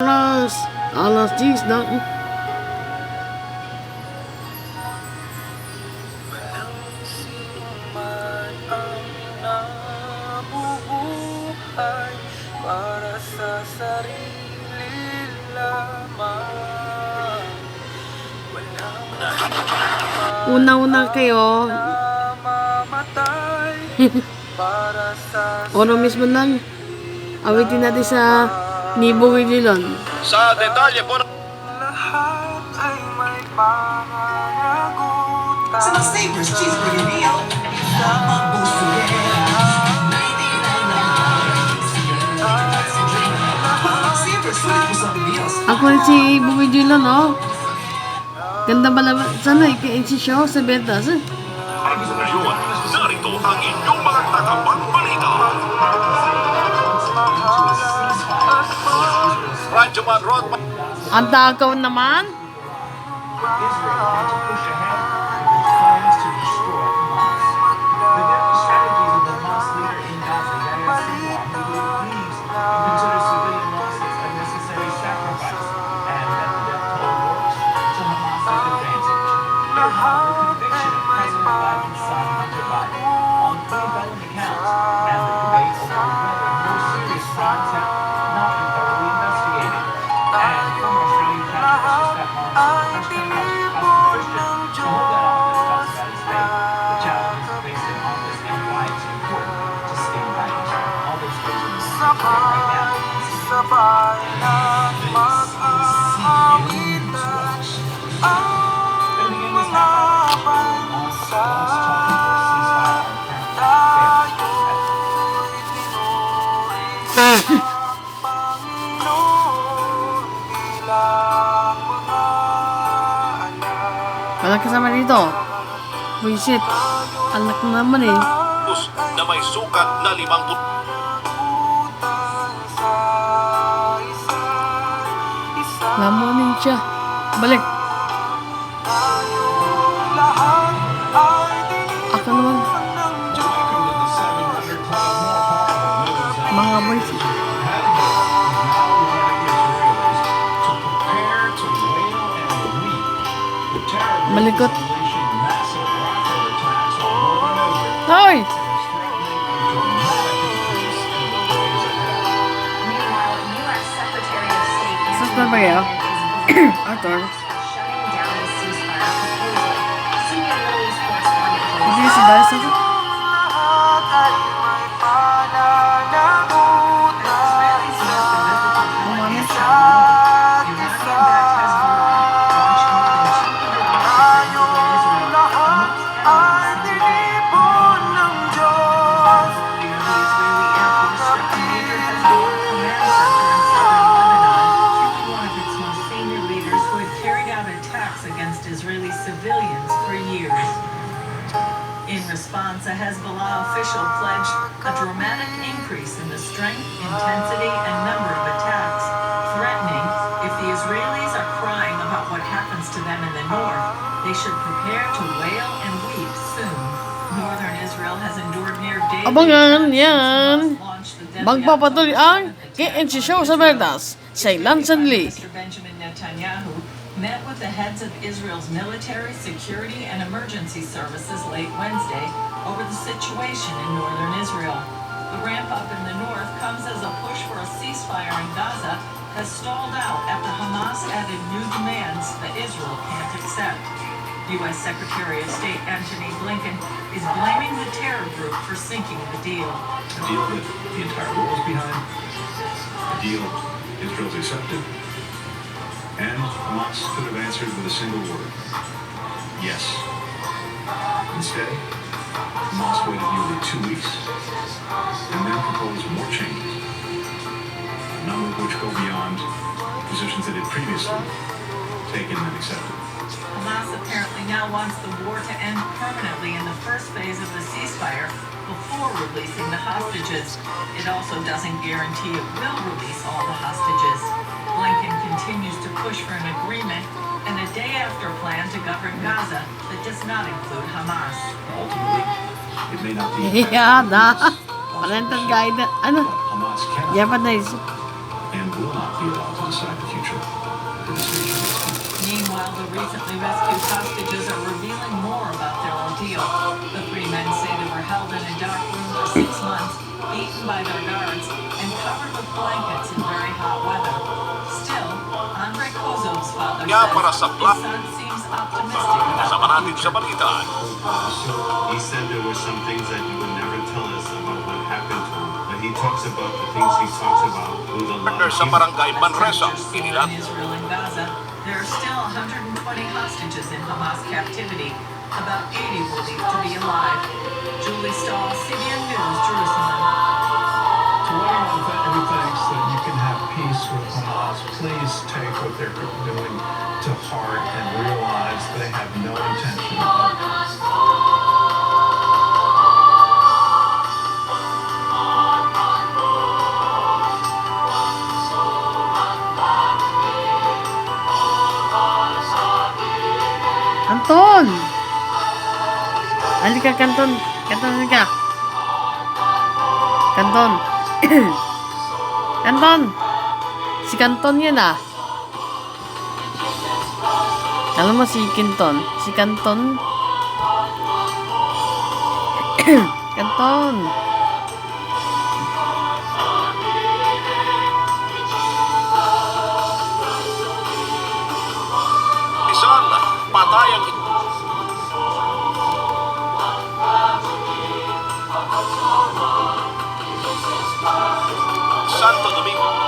alas 10 na. Para sa sarili lamang. Una-una kayo. Mamatay para sa Ono mismo lang. Awitin natin sa Nibo Wililon. Sa detalye po lahat ay may pananagutan. Sa Savers Cheeseburger Meal, lamang busugera. 99 na Savers Sweet Pusang Meals. Ako rin si Ibo Wililon, oh. Ganda pala. Sana si Shaw sa Betas, eh. ngayon, narito ang inyong mga takapang balita. Radyo Man Rod. Ang takaw naman. Sabay na mag-aawitan ang mga bansa. Tayo'y tinuri ng Panginoon bilang mga anak. Walang kasama dito. Buisit. Anak na naman, eh. Na may sukat na 50. Lamunin siya. Balik. Ako naman. Mga boys. Malikot. Hoy! Saan ba kayo? Arthur? Hindi si Dyson? Israeli civilians for years. In response, a Hezbollah official pledged a dramatic increase in the strength, intensity, and number of attacks, threatening if the Israelis are crying about what happens to them in the north, they should prepare to wail and weep soon. Northern Israel has endured near daily Abangan attacks yan. since Hamas launched the deadly Magpapatuloy ang October 7th KNC Show sa Verdas sa Lansan Lee. Mr. Benjamin Netanyahu met with the heads of Israel's military, security, and emergency services late Wednesday over the situation in northern Israel. The ramp-up in the north comes as a push for a ceasefire in Gaza has stalled out after Hamas added new demands that Israel can't accept. U.S. Secretary of State Antony Blinken is blaming the terror group for sinking the deal. A deal that the entire world is behind, a deal Israel's accepted, and Hamas could have answered with a single word: yes. Instead, Hamas waited nearly 2 weeks and then proposed more changes, a number of which go beyond positions that had previously taken and accepted. Hamas apparently now wants the war to end permanently in the first phase of the ceasefire before releasing the hostages. It also doesn't guarantee it will release all the hostages. Blinken continues to push for an agreement and a day-after plan to govern Gaza that does not include Hamas. Ultimately, it may not be Yeah, da. Parental guide. Ano? Hamas cannot Japanese. and will not be allowed to decide the future of this nation. Meanwhile, the recently rescued hostages are revealing more about their ordeal. The three men say they were held in a dark room for 6 months, beaten by their guards, and covered with blankets in very hot weather. Still, Andre Kozov's father Kaya para says sa his plot- son seems optimistic about Kasama the natin sa future. balita. So he said there were some things that he would never tell us about what happened to him. But he talks about the things he talks about with a lot Partner of sa humor. barangay Manresa, Temperatures soar inilat. in Israel and Gaza. There are still 120 hostages in Hamas captivity. About 80 believed to be alive. Julie Stahl, CBN News, Jerusalem. To every thanks that you can have peace with Hamas, please take what they're doing to heart and realize they have no intention of Kanton! Halika, Kanton. Kanton, halika. Kanton. Kanton! Si Kanton yan ah. Alam mo si Kinton? Si Kanton? Kanton! Isang patayang Santo Domingo.